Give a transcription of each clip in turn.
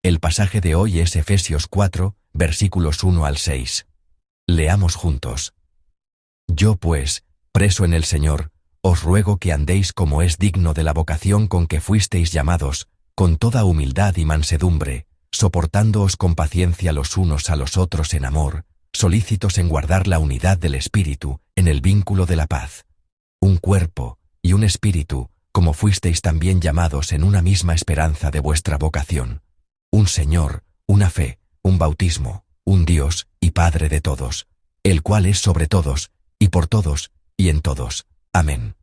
El pasaje de hoy es Efesios 4, versículos 1 al 6. Leamos juntos. Yo pues, preso en el Señor, os ruego que andéis como es digno de la vocación con que fuisteis llamados, con toda humildad y mansedumbre, soportándoos con paciencia los unos a los otros en amor, solícitos en guardar la unidad del Espíritu, en el vínculo de la paz. Un cuerpo y un espíritu, como fuisteis también llamados en una misma esperanza de vuestra vocación. Un Señor, una fe, un bautismo, un Dios y Padre de todos, el cual es sobre todos, y por todos, y en todos. Amén.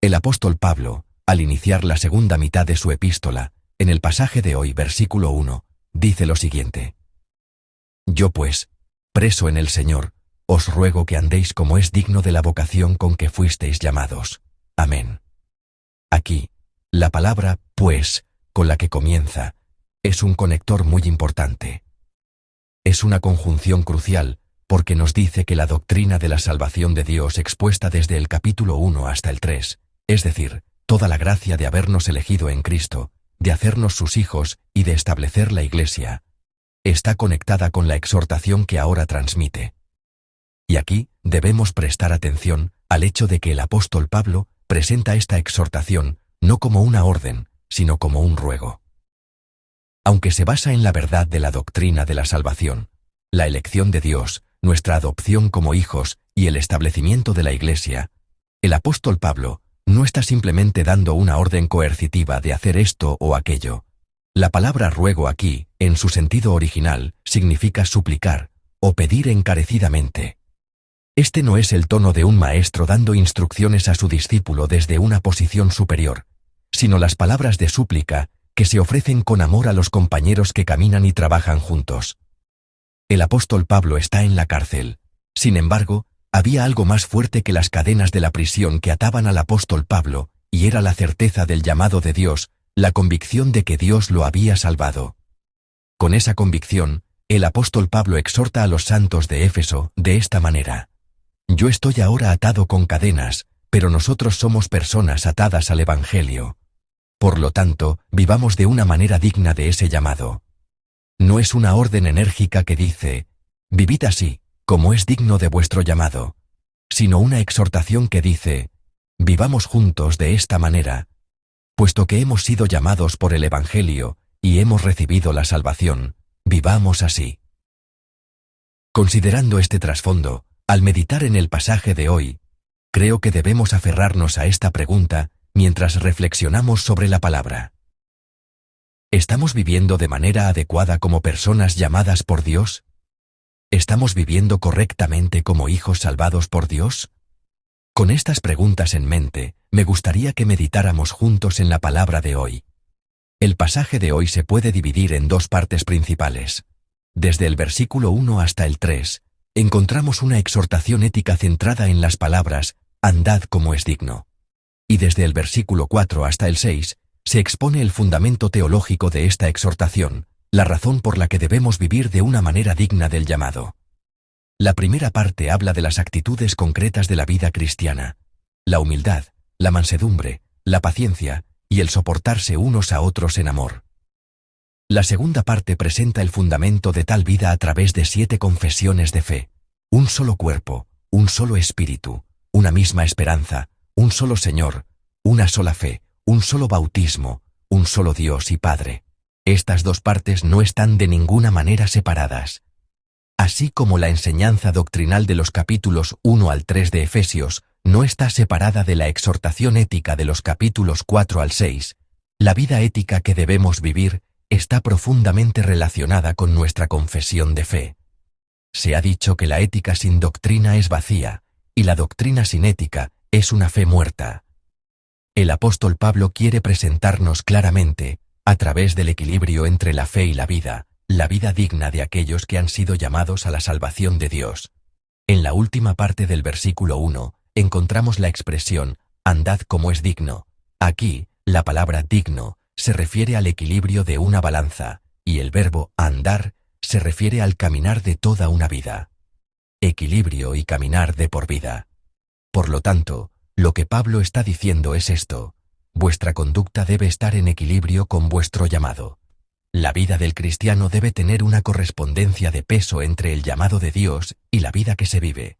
El apóstol Pablo, al iniciar la segunda mitad de su epístola, en el pasaje de hoy, versículo 1, dice lo siguiente. Yo pues, preso en el Señor, os ruego que andéis como es digno de la vocación con que fuisteis llamados. Amén. Aquí, la palabra pues, con la que comienza, es un conector muy importante. Es una conjunción crucial, porque nos dice que la doctrina de la salvación de Dios expuesta desde el capítulo 1 hasta el 3, es decir, toda la gracia de habernos elegido en Cristo, de hacernos sus hijos y de establecer la Iglesia, está conectada con la exhortación que ahora transmite. Y aquí debemos prestar atención al hecho de que el apóstol Pablo presenta esta exhortación no como una orden, sino como un ruego. Aunque se basa en la verdad de la doctrina de la salvación, la elección de Dios, nuestra adopción como hijos y el establecimiento de la Iglesia, el apóstol Pablo no está simplemente dando una orden coercitiva de hacer esto o aquello. La palabra ruego aquí, en su sentido original, significa suplicar o pedir encarecidamente. Este no es el tono de un maestro dando instrucciones a su discípulo desde una posición superior, sino las palabras de súplica que se ofrecen con amor a los compañeros que caminan y trabajan juntos. El apóstol Pablo está en la cárcel. Sin embargo, había algo más fuerte que las cadenas de la prisión que ataban al apóstol Pablo, y era la certeza del llamado de Dios, la convicción de que Dios lo había salvado. Con esa convicción, el apóstol Pablo exhorta a los santos de Éfeso de esta manera. Yo estoy ahora atado con cadenas, pero nosotros somos personas atadas al Evangelio. Por lo tanto, vivamos de una manera digna de ese llamado. No es una orden enérgica que dice, vivid así, como es digno de vuestro llamado, sino una exhortación que dice, vivamos juntos de esta manera, puesto que hemos sido llamados por el Evangelio y hemos recibido la salvación, vivamos así. Considerando este trasfondo, al meditar en el pasaje de hoy, creo que debemos aferrarnos a esta pregunta mientras reflexionamos sobre la palabra. ¿Estamos viviendo de manera adecuada como personas llamadas por Dios? ¿Estamos viviendo correctamente como hijos salvados por Dios? Con estas preguntas en mente, me gustaría que meditáramos juntos en la palabra de hoy. El pasaje de hoy se puede dividir en dos partes principales. Desde el versículo 1 hasta el 3, encontramos una exhortación ética centrada en las palabras, andad como es digno. Y desde el versículo 4 hasta el 6, se expone el fundamento teológico de esta exhortación, la razón por la que debemos vivir de una manera digna del llamado. La primera parte habla de las actitudes concretas de la vida cristiana, la humildad, la mansedumbre, la paciencia y el soportarse unos a otros en amor. La segunda parte presenta el fundamento de tal vida a través de 7 confesiones de fe, un solo cuerpo, un solo espíritu, una misma esperanza, un solo Señor, una sola fe, un solo bautismo, un solo Dios y Padre. Estas dos partes no están de ninguna manera separadas. Así como la enseñanza doctrinal de los capítulos 1 al 3 de Efesios no está separada de la exhortación ética de los capítulos 4 al 6, la vida ética que debemos vivir está profundamente relacionada con nuestra confesión de fe. Se ha dicho que la ética sin doctrina es vacía, y la doctrina sin ética es una fe muerta. El apóstol Pablo quiere presentarnos claramente, a través del equilibrio entre la fe y la vida digna de aquellos que han sido llamados a la salvación de Dios. En la última parte del versículo 1, encontramos la expresión, andad como es digno. Aquí, la palabra digno se refiere al equilibrio de una balanza, y el verbo andar se refiere al caminar de toda una vida. Equilibrio y caminar de por vida. Por lo tanto, lo que Pablo está diciendo es esto: vuestra conducta debe estar en equilibrio con vuestro llamado. La vida del cristiano debe tener una correspondencia de peso entre el llamado de Dios y la vida que se vive.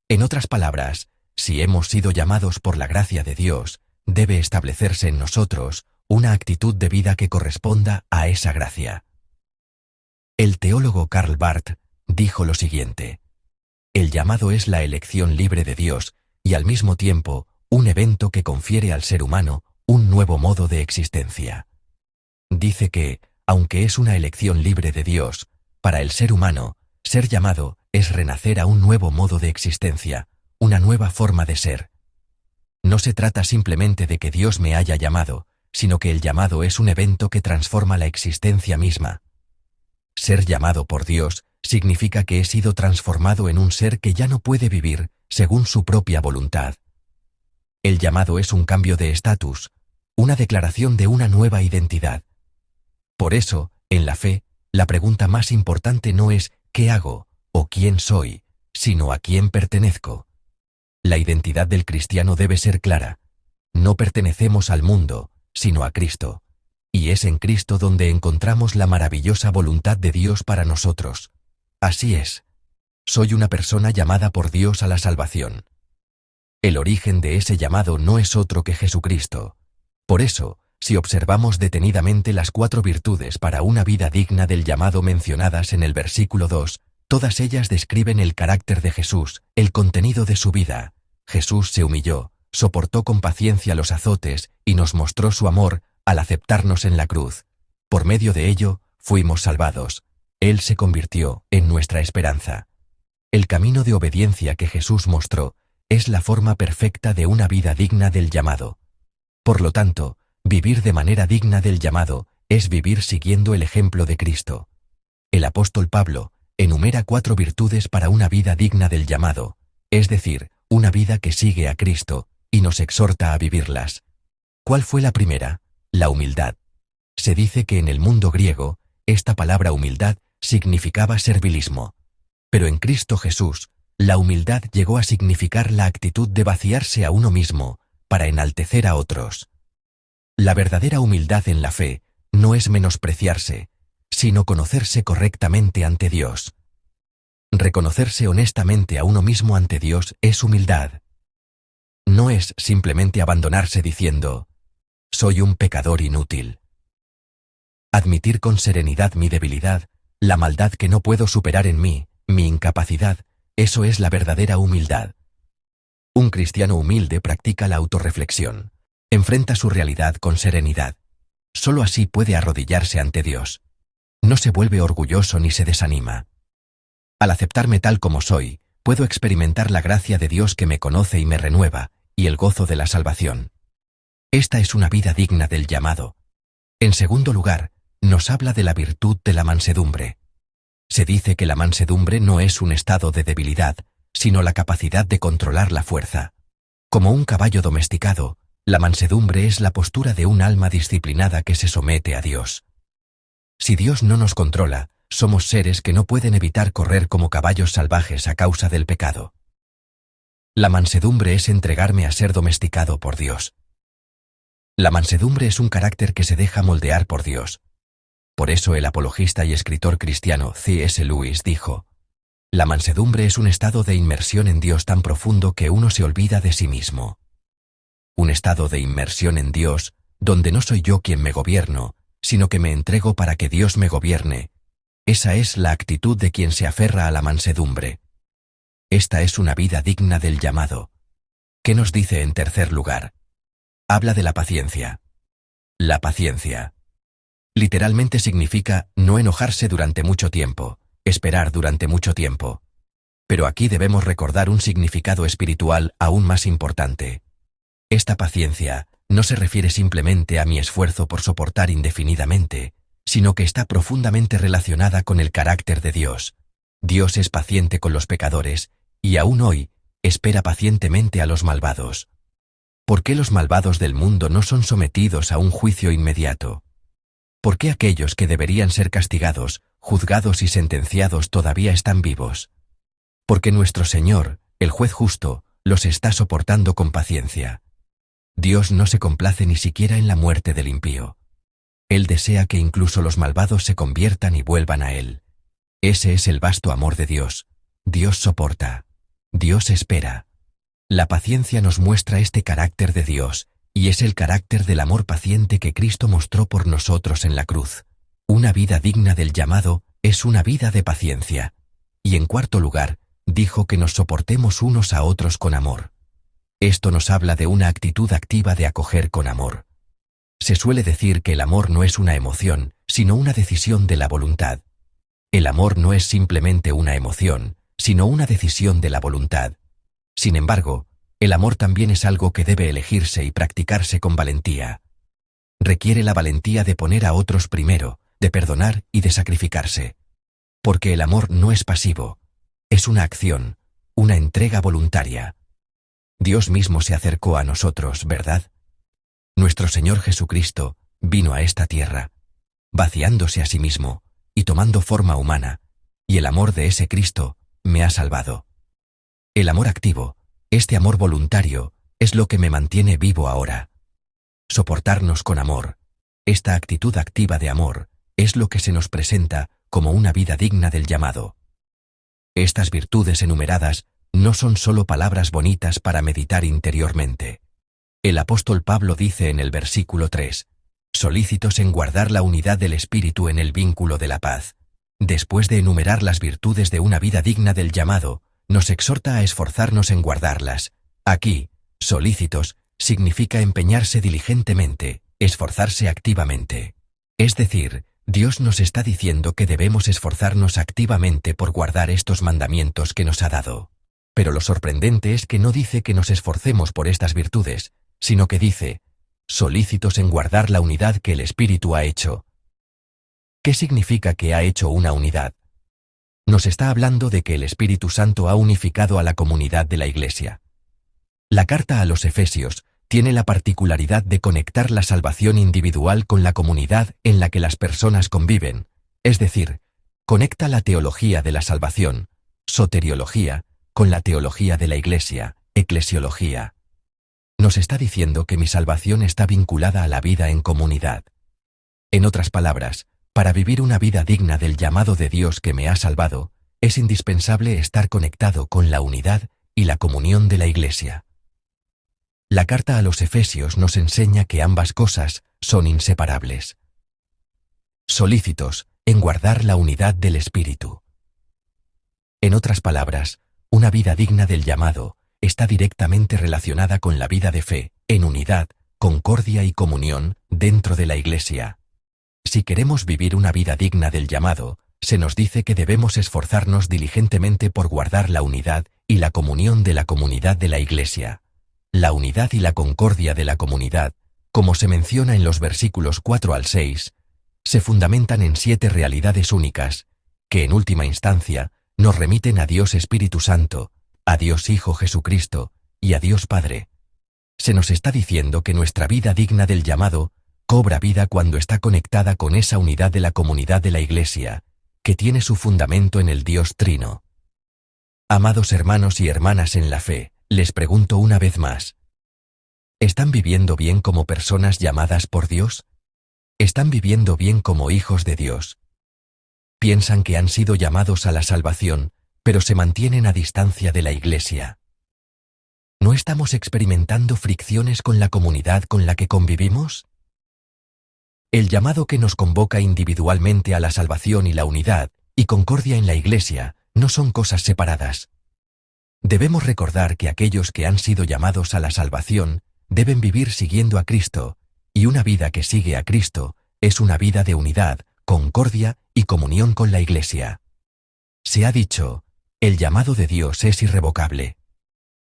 En otras palabras, si hemos sido llamados por la gracia de Dios, debe establecerse en nosotros una actitud de vida que corresponda a esa gracia. El teólogo Karl Barth dijo lo siguiente: el llamado es la elección libre de Dios y al mismo tiempo un evento que confiere al ser humano un nuevo modo de existencia. Dice que, aunque es una elección libre de Dios, para el ser humano, ser llamado es renacer a un nuevo modo de existencia, una nueva forma de ser. No se trata simplemente de que Dios me haya llamado, sino que el llamado es un evento que transforma la existencia misma. Ser llamado por Dios significa que he sido transformado en un ser que ya no puede vivir según su propia voluntad. El llamado es un cambio de estatus, una declaración de una nueva identidad. Por eso, en la fe, la pregunta más importante no es ¿qué hago? O ¿quién soy?, sino ¿a quién pertenezco? La identidad del cristiano debe ser clara. No pertenecemos al mundo, sino a Cristo. Y es en Cristo donde encontramos la maravillosa voluntad de Dios para nosotros. Así es. Soy una persona llamada por Dios a la salvación. El origen de ese llamado no es otro que Jesucristo. Por eso, si observamos detenidamente las 4 virtudes para una vida digna del llamado mencionadas en el versículo 2, todas ellas describen el carácter de Jesús, el contenido de su vida. Jesús se humilló, soportó con paciencia los azotes y nos mostró su amor al aceptarnos en la cruz. Por medio de ello, fuimos salvados. Él se convirtió en nuestra esperanza. El camino de obediencia que Jesús mostró es la forma perfecta de una vida digna del llamado. Por lo tanto, vivir de manera digna del llamado es vivir siguiendo el ejemplo de Cristo. El apóstol Pablo enumera 4 virtudes para una vida digna del llamado, es decir, una vida que sigue a Cristo, y nos exhorta a vivirlas. ¿Cuál fue la primera? La humildad. Se dice que en el mundo griego, esta palabra humildad significaba servilismo. Pero en Cristo Jesús, la humildad llegó a significar la actitud de vaciarse a uno mismo para enaltecer a otros. La verdadera humildad en la fe no es menospreciarse, sino conocerse correctamente ante Dios. Reconocerse honestamente a uno mismo ante Dios es humildad. No es simplemente abandonarse diciendo, soy un pecador inútil. Admitir con serenidad mi debilidad, la maldad que no puedo superar en mí, mi incapacidad, eso es la verdadera humildad. Un cristiano humilde practica la autorreflexión, enfrenta su realidad con serenidad. Solo así puede arrodillarse ante Dios. No se vuelve orgulloso ni se desanima. Al aceptarme tal como soy, puedo experimentar la gracia de Dios que me conoce y me renueva, y el gozo de la salvación. Esta es una vida digna del llamado. En segundo lugar, nos habla de la virtud de la mansedumbre. Se dice que la mansedumbre no es un estado de debilidad, sino la capacidad de controlar la fuerza. Como un caballo domesticado, la mansedumbre es la postura de un alma disciplinada que se somete a Dios. Si Dios no nos controla, somos seres que no pueden evitar correr como caballos salvajes a causa del pecado. La mansedumbre es entregarme a ser domesticado por Dios. La mansedumbre es un carácter que se deja moldear por Dios. Por eso el apologista y escritor cristiano C.S. Lewis dijo, la mansedumbre es un estado de inmersión en Dios tan profundo que uno se olvida de sí mismo. Un estado de inmersión en Dios, donde no soy yo quien me gobierno, sino que me entrego para que Dios me gobierne. Esa es la actitud de quien se aferra a la mansedumbre. Esta es una vida digna del llamado. ¿Qué nos dice en tercer lugar? Habla de la paciencia. La paciencia. Literalmente significa no enojarse durante mucho tiempo, esperar durante mucho tiempo. Pero aquí debemos recordar un significado espiritual aún más importante. Esta paciencia no se refiere simplemente a mi esfuerzo por soportar indefinidamente, sino que está profundamente relacionada con el carácter de Dios. Dios es paciente con los pecadores, y aún hoy, espera pacientemente a los malvados. ¿Por qué los malvados del mundo no son sometidos a un juicio inmediato? ¿Por qué aquellos que deberían ser castigados, juzgados y sentenciados todavía están vivos? Porque nuestro Señor, el juez justo, los está soportando con paciencia. Dios no se complace ni siquiera en la muerte del impío. Él desea que incluso los malvados se conviertan y vuelvan a Él. Ese es el vasto amor de Dios. Dios soporta. Dios espera. La paciencia nos muestra este carácter de Dios, y es el carácter del amor paciente que Cristo mostró por nosotros en la cruz. Una vida digna del llamado es una vida de paciencia. Y en cuarto lugar, dijo que nos soportemos unos a otros con amor. Esto nos habla de una actitud activa de acoger con amor. Se suele decir que el amor no es una emoción, sino una decisión de la voluntad. El amor no es simplemente una emoción, sino una decisión de la voluntad. Sin embargo, el amor también es algo que debe elegirse y practicarse con valentía. Requiere la valentía de poner a otros primero, de perdonar y de sacrificarse. Porque el amor no es pasivo, es una acción, una entrega voluntaria. Dios mismo se acercó a nosotros, ¿verdad? Nuestro Señor Jesucristo vino a esta tierra, vaciándose a sí mismo y tomando forma humana, y el amor de ese Cristo me ha salvado. El amor activo, este amor voluntario, es lo que me mantiene vivo ahora. Soportarnos con amor, esta actitud activa de amor, es lo que se nos presenta como una vida digna del llamado. Estas virtudes enumeradas no son solo palabras bonitas para meditar interiormente. El apóstol Pablo dice en el versículo 3, solícitos en guardar la unidad del espíritu en el vínculo de la paz. Después de enumerar las virtudes de una vida digna del llamado, nos exhorta a esforzarnos en guardarlas. Aquí, solícitos, significa empeñarse diligentemente, esforzarse activamente. Es decir, Dios nos está diciendo que debemos esforzarnos activamente por guardar estos mandamientos que nos ha dado. Pero lo sorprendente es que no dice que nos esforcemos por estas virtudes, sino que dice, solícitos en guardar la unidad que el Espíritu ha hecho. ¿Qué significa que ha hecho una unidad? Nos está hablando de que el Espíritu Santo ha unificado a la comunidad de la Iglesia. La carta a los Efesios tiene la particularidad de conectar la salvación individual con la comunidad en la que las personas conviven, es decir, conecta la teología de la salvación, soteriología, con la teología de la Iglesia, eclesiología. Nos está diciendo que mi salvación está vinculada a la vida en comunidad. En otras palabras, para vivir una vida digna del llamado de Dios que me ha salvado, es indispensable estar conectado con la unidad y la comunión de la Iglesia. La carta a los Efesios nos enseña que ambas cosas son inseparables. Solícitos en guardar la unidad del Espíritu. En otras palabras, una vida digna del llamado está directamente relacionada con la vida de fe, en unidad, concordia y comunión dentro de la Iglesia. Si queremos vivir una vida digna del llamado, se nos dice que debemos esforzarnos diligentemente por guardar la unidad y la comunión de la comunidad de la Iglesia. La unidad y la concordia de la comunidad, como se menciona en los versículos 4 al 6, se fundamentan en 7 realidades únicas, que en última instancia nos remiten a Dios Espíritu Santo, a Dios Hijo Jesucristo y a Dios Padre. Se nos está diciendo que nuestra vida digna del llamado cobra vida cuando está conectada con esa unidad de la comunidad de la Iglesia, que tiene su fundamento en el Dios Trino. Amados hermanos y hermanas en la fe, les pregunto una vez más, ¿están viviendo bien como personas llamadas por Dios? ¿Están viviendo bien como hijos de Dios? Piensan que han sido llamados a la salvación, pero se mantienen a distancia de la Iglesia. ¿No estamos experimentando fricciones con la comunidad con la que convivimos? El llamado que nos convoca individualmente a la salvación y la unidad y concordia en la Iglesia no son cosas separadas. Debemos recordar que aquellos que han sido llamados a la salvación deben vivir siguiendo a Cristo, y una vida que sigue a Cristo es una vida de unidad, concordia y comunión con la Iglesia. Se ha dicho, el llamado de Dios es irrevocable.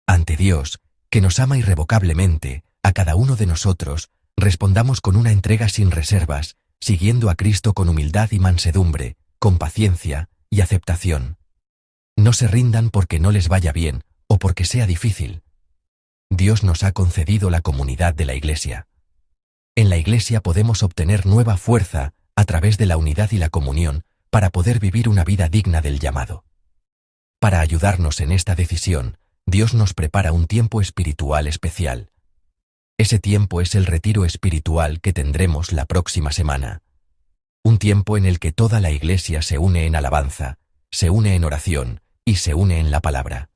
Ante Dios, que nos ama irrevocablemente, a cada uno de nosotros, respondamos con una entrega sin reservas, siguiendo a Cristo con humildad y mansedumbre, con paciencia y aceptación. No se rindan porque no les vaya bien o porque sea difícil. Dios nos ha concedido la comunidad de la Iglesia. En la Iglesia podemos obtener nueva fuerza a través de la unidad y la comunión para poder vivir una vida digna del llamado. Para ayudarnos en esta decisión, Dios nos prepara un tiempo espiritual especial. Ese tiempo es el retiro espiritual que tendremos la próxima semana. Un tiempo en el que toda la Iglesia se une en alabanza, se une en oración y se une en la palabra.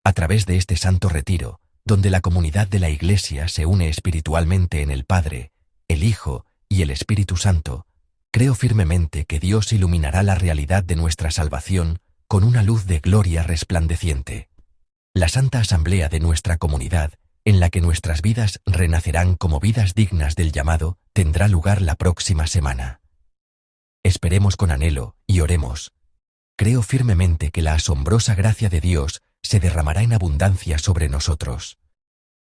A través de este santo retiro, donde la comunidad de la Iglesia se une espiritualmente en el Padre, el Hijo y el Espíritu Santo, creo firmemente que Dios iluminará la realidad de nuestra salvación con una luz de gloria resplandeciente. La santa asamblea de nuestra comunidad, en la que nuestras vidas renacerán como vidas dignas del llamado, tendrá lugar la próxima semana. Esperemos con anhelo y oremos. Creo firmemente que la asombrosa gracia de Dios se derramará en abundancia sobre nosotros.